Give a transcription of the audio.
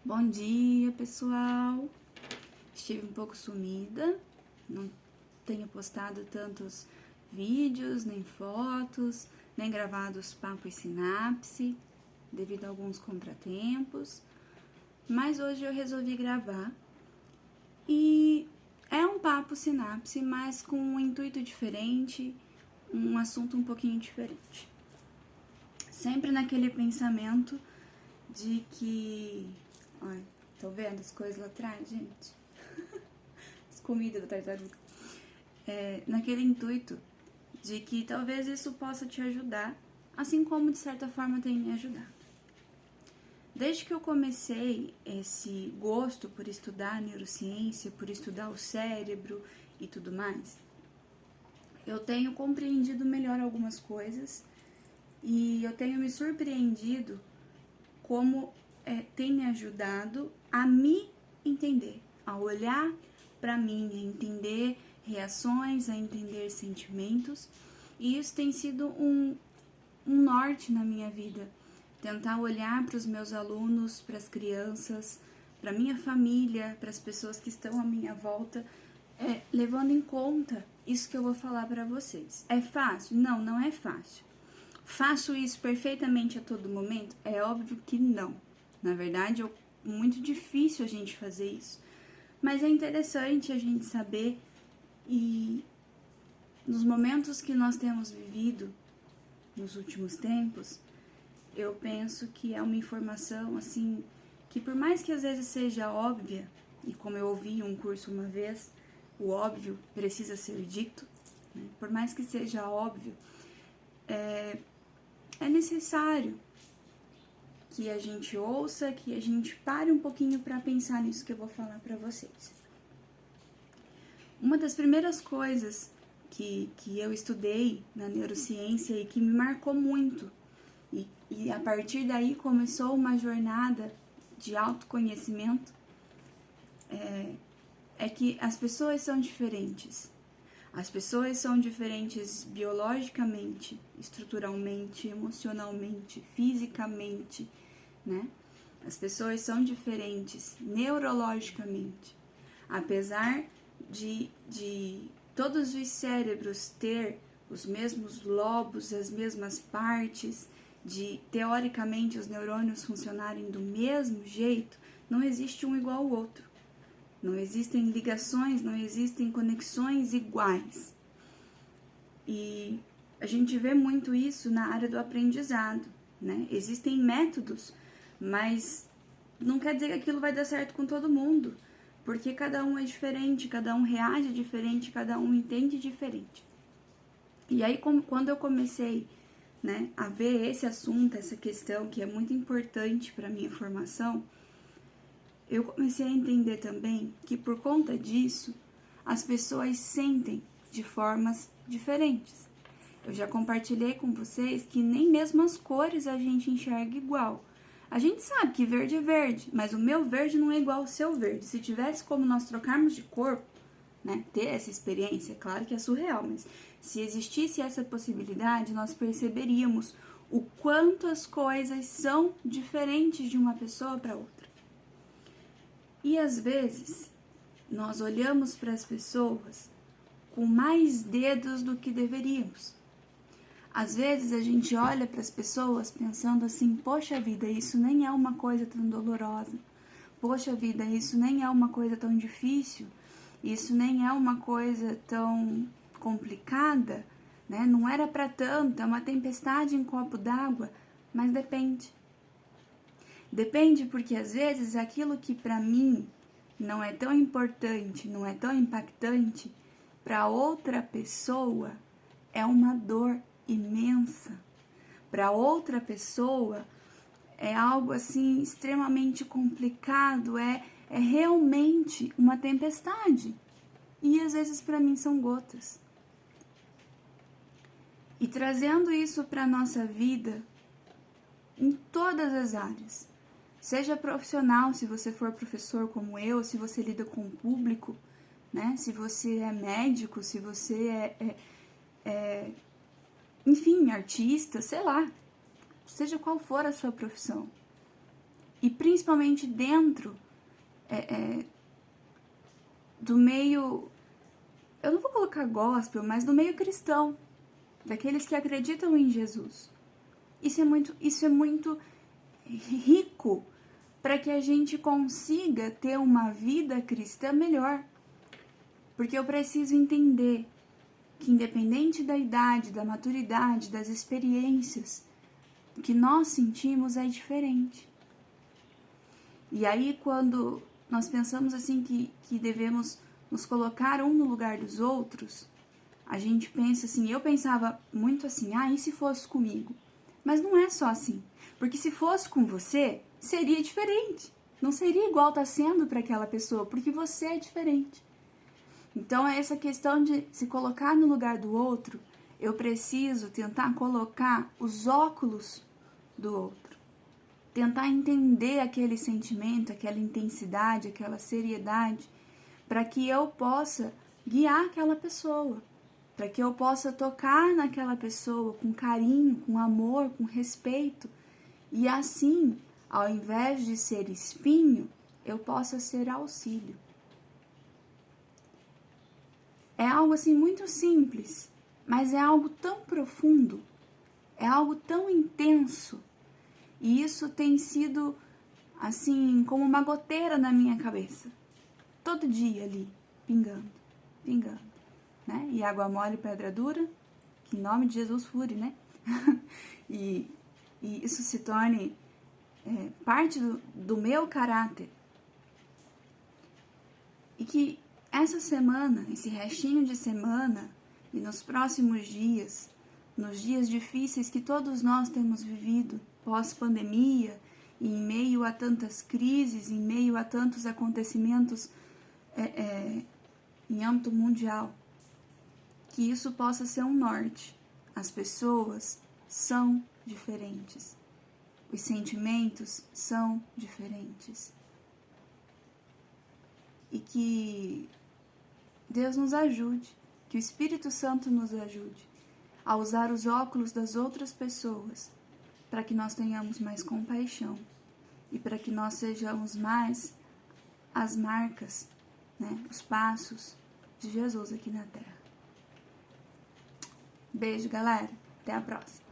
Bom dia, pessoal! Estive um pouco sumida, não tenho postado tantos vídeos, nem fotos, nem gravado os papos sinapse, devido a alguns contratempos, mas hoje eu resolvi gravar e é um papo sinapse, mas com um intuito diferente, um assunto um pouquinho diferente. Sempre naquele pensamento de que... Olha, estão vendo as coisas lá atrás, gente? As comidas da tartaruga. Naquele intuito de que talvez isso possa te ajudar, assim como de certa forma tem me ajudado. Desde que eu comecei esse gosto por estudar neurociência, por estudar o cérebro e tudo mais, eu tenho compreendido melhor algumas coisas e eu tenho me surpreendido como tem me ajudado a me entender, a olhar para mim, a entender reações, a entender sentimentos, e isso tem sido um norte na minha vida, tentar olhar para os meus alunos, para as crianças, para minha família, para as pessoas que estão à minha volta, levando em conta isso que eu vou falar para vocês. É fácil? Não, não é fácil. Faço isso perfeitamente a todo momento? É óbvio que não. Na verdade, é muito difícil a gente fazer isso. Mas é interessante a gente saber, e nos momentos que nós temos vivido nos últimos tempos, eu penso que é uma informação, assim, que por mais que às vezes seja óbvia, e como eu ouvi em um curso uma vez, o óbvio precisa ser dito, né? Por mais que seja óbvio, é necessário que a gente ouça, que a gente pare um pouquinho para pensar nisso que eu vou falar para vocês. Uma das primeiras coisas que eu estudei na neurociência e que me marcou muito, e a partir daí começou uma jornada de autoconhecimento, é que as pessoas são diferentes. As pessoas são diferentes biologicamente, estruturalmente, emocionalmente, fisicamente, né? As pessoas são diferentes neurologicamente. Apesar de todos os cérebros ter os mesmos lobos, as mesmas partes, de teoricamente os neurônios funcionarem do mesmo jeito, não existe um igual ao outro. Não existem ligações, não existem conexões iguais. E a gente vê muito isso na área do aprendizado, né? Existem métodos, mas não quer dizer que aquilo vai dar certo com todo mundo, porque cada um é diferente, cada um reage diferente, cada um entende diferente. E aí, quando eu comecei, né, a ver esse assunto, essa questão que é muito importante para a minha formação, eu comecei a entender também que por conta disso, as pessoas sentem de formas diferentes. Eu já compartilhei com vocês que nem mesmo as cores a gente enxerga igual. A gente sabe que verde é verde, mas o meu verde não é igual ao seu verde. Se tivesse como nós trocarmos de corpo, né, ter essa experiência, claro que é surreal, mas se existisse essa possibilidade, nós perceberíamos o quanto as coisas são diferentes de uma pessoa para outra. E às vezes, nós olhamos para as pessoas com mais dedos do que deveríamos. Às vezes a gente olha para as pessoas pensando assim, poxa vida, isso nem é uma coisa tão dolorosa. Poxa vida, isso nem é uma coisa tão difícil. Isso nem é uma coisa tão complicada, né? Não era para tanto, é uma tempestade em copo d'água, mas depende. Depende porque às vezes aquilo que para mim não é tão importante, não é tão impactante, para outra pessoa é uma dor imensa. Para outra pessoa é algo assim extremamente complicado, é realmente uma tempestade. E às vezes para mim são gotas. E trazendo isso para a nossa vida em todas as áreas. Seja profissional, se você for professor como eu, se você lida com o público, né? Se você é médico, se você enfim, artista, sei lá, seja qual for a sua profissão. e principalmente dentro do meio, eu não vou colocar gospel, mas do meio cristão, daqueles que acreditam em Jesus. Isso é muito rico para que a gente consiga ter uma vida cristã melhor. Porque eu preciso entender que, independente da idade, da maturidade, das experiências, o que nós sentimos é diferente. E aí, quando nós pensamos assim que devemos nos colocar um no lugar dos outros, a gente pensa assim, eu pensava muito assim, e se fosse comigo? Mas não é só assim, porque se fosse com você, seria diferente. Não seria igual tá sendo para aquela pessoa, porque você é diferente. Então, essa questão de se colocar no lugar do outro, eu preciso tentar colocar os óculos do outro. Tentar entender aquele sentimento, aquela intensidade, aquela seriedade, para que eu possa guiar aquela pessoa, para que eu possa tocar naquela pessoa com carinho, com amor, com respeito, e assim, ao invés de ser espinho, eu possa ser auxílio. É algo assim muito simples, mas é algo tão profundo, é algo tão intenso, e isso tem sido assim como uma goteira na minha cabeça, todo dia ali, pingando, pingando, né? E água mole, pedra dura, que em nome de Jesus fure, né? e isso se torne parte do meu caráter. E que essa semana, esse restinho de semana e nos próximos dias, nos dias difíceis que todos nós temos vivido, pós-pandemia, e em meio a tantas crises, em meio a tantos acontecimentos em âmbito mundial, que isso possa ser um norte. As pessoas são diferentes. Os sentimentos são diferentes. E que Deus nos ajude, que o Espírito Santo nos ajude a usar os óculos das outras pessoas para que nós tenhamos mais compaixão e para que nós sejamos mais as marcas, né, os passos de Jesus aqui na Terra. Beijo, galera. Até a próxima.